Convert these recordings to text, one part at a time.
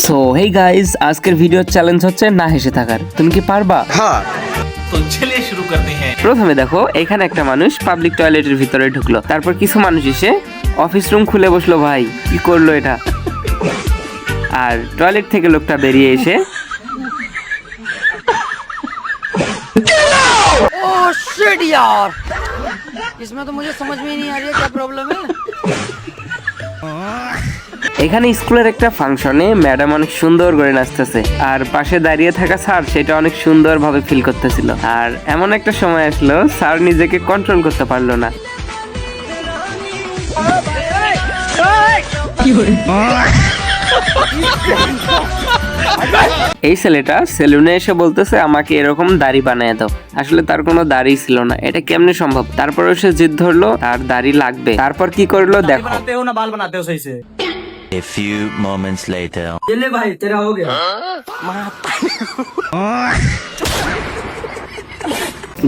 So hey guys, আজকের video challenge হচ্ছে না হেসে থাকার। তুমি কি পারবা? हाँ तो चलिए शुरू करते हैं। প্রথমে দেখো, এখানে একটা মানুষ পাবলিক টয়লেটের ভিতরে ঢুকলো, তারপর কিছু মানুষ এসে অফিস রুম খুলে বসলো। ভাই কি করলো এটা? আর টয়লেট থেকে লোকটা বেরিয়ে এসে ओह शिट यार, इसमें तो मुझे समझ में ही नहीं आ रही है क्या प्रॉब्लम है। এখানে স্কুলের একটা ফাংশনে ম্যাডাম অনেক সুন্দর করে নাচতেছে, আর পাশে দাঁড়িয়ে থাকা স্যার সেটা অনেক সুন্দর ভাবে ফিল করতেছিল। আর এমন একটা সময় আসলো, স্যার নিজেকে কন্ট্রোল করতে পারলো না। এই ছেলেটা সেলুনে এসে বলতেছে আমাকে এরকম দাড়ি বানায় দাও। আসলে তার কোনো দাড়ি ছিল না, এটা কেমনে সম্ভব? তারপরে সে জিদ ধরলো তার দাড়ি লাগবে। তারপর কি করলো দেখো। बनाते हो ना बाल बनाते हो सही से। A few moments later. ये ले भाई तेरा हो गया।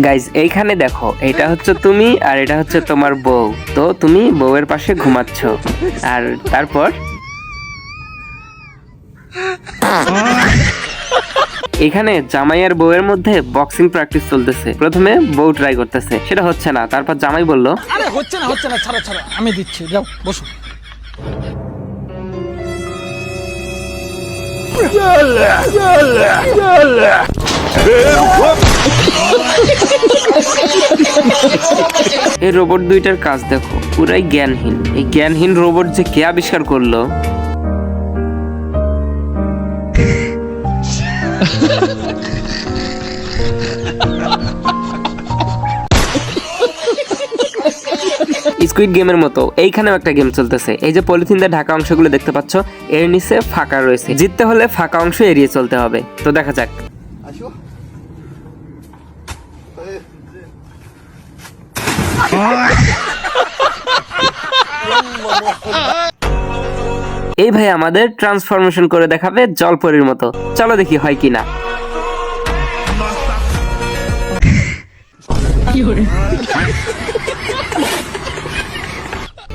গাইজ এইখানে দেখো, এটা হচ্ছে তুমি আর এটা হচ্ছে তোমার বউ। তো তুমি বউয়ের পাশে ঘুমাচ্ছ, আর তারপর এখানে জামাই আর বউয়ের মধ্যে বক্সিং প্র্যাকটিস চলতেছে। প্রথমে বউ ট্রাই করতেছে, সেটা হচ্ছে না। তারপর জামাই বলল, আরে হচ্ছে না ছাড়ো ছাড়ো, আমি দিচ্ছি, যাও বসো। এই রোবট দুইটার কাজ দেখো, পুরাই জ্ঞানহীন। এই জ্ঞানহীন রোবট যে কে আবিষ্কার করলো? স্কুইড গেমের মতো এইখানেও একটা গেম চলতেছে। এই যে পলিথিন দিয়ে ঢাকা অংশগুলো দেখতে পাচ্ছ, এর নিচে ফাঁকা রয়েছে। জিততে হলে ফাঁকা অংশ এড়িয়ে চলতে হবে। তো দেখা যাক। এই ভাই আমাদের ট্রান্সফরমেশন করে দেখাবে জলপরীর মতো। চলো দেখি হয় কিনা।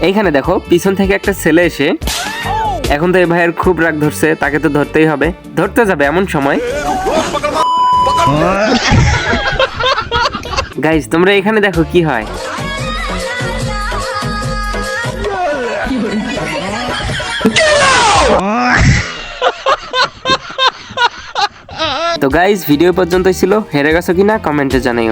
এইখানে দেখো, পিছন থেকে একটা ছেলে এসে, এখন তো এই ভাইয়ের খুব রাগ ধরছে, তাকে তো ধরতেই হবে। ধরতে যাবে এমন সময়, গাইজ তোমরা এখানে দেখো কি হয়। তো গাইজ ভিডিও পর্যন্তই ছিল। হেরে গেছো কিনা কমেন্টে জানাইও।